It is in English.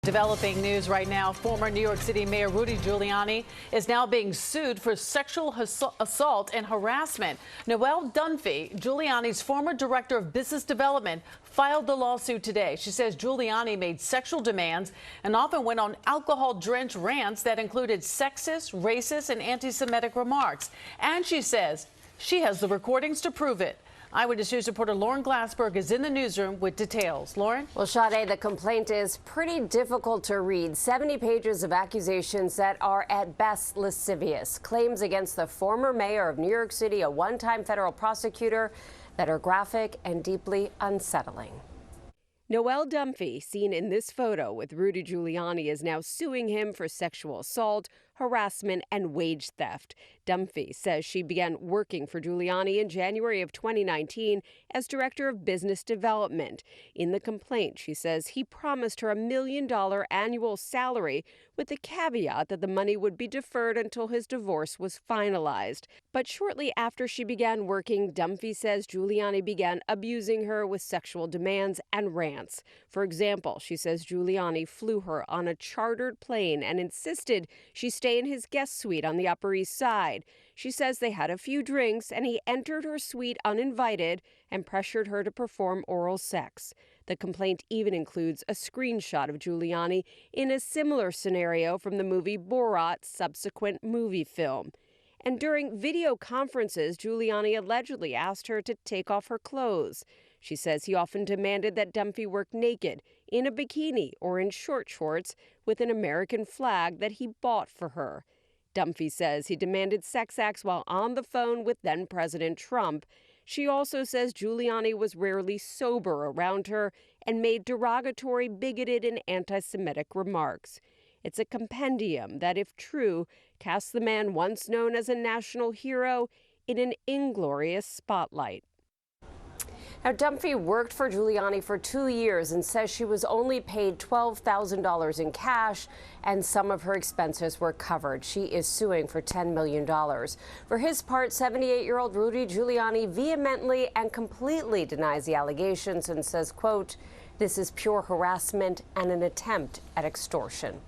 Developing news right now. Former New York City Mayor Rudy Giuliani is now being sued for sexual assault and harassment. Noelle Dunphy, Giuliani's former director of business development, filed the lawsuit today. She says Giuliani made sexual demands and often went on alcohol-drenched rants that included sexist, racist, and anti-Semitic remarks. And she says she has the recordings to prove it. Eyewitness News reporter Lauren Glassberg is in the newsroom with details. Lauren? Well, Sade, the complaint is pretty difficult to read. 70 pages of accusations that are at best lascivious. Claims against the former mayor of New York City, a one-time federal prosecutor, that are graphic and deeply unsettling. Noelle Dunphy, seen in this photo with Rudy Giuliani, is now suing him for sexual assault, harassment, and wage theft. Dunphy says she began working for Giuliani in January of 2019 as director of business development. In the complaint, she says he promised her $1 million annual salary with the caveat that the money would be deferred until his divorce was finalized. But shortly after she began working, Dunphy says Giuliani began abusing her with sexual demands and rants. For example, she says Giuliani flew her on a chartered plane and insisted she stay in his guest suite on the Upper East Side. She says they had a few drinks and he entered her suite uninvited and pressured her to perform oral sex. The complaint even includes a screenshot of Giuliani in a similar scenario from the movie Borat's subsequent movie film. And during video conferences, Giuliani allegedly asked her to take off her clothes. She says he often demanded that Dunphy work naked, in a bikini or in short shorts with an American flag that he bought for her. Dunphy says he demanded sex acts while on the phone with then-President Trump. She also says Giuliani was rarely sober around her and made derogatory, bigoted, and anti-Semitic remarks. It's a compendium that, if true, casts the man once known as a national hero in an inglorious spotlight. Now, Dunphy worked for Giuliani for 2 years and says she was only paid $12,000 in cash and some of her expenses were covered. She is suing for $10 million. For his part, 78-year-old Rudy Giuliani vehemently and completely denies the allegations and says, quote, "This is pure harassment and an attempt at extortion."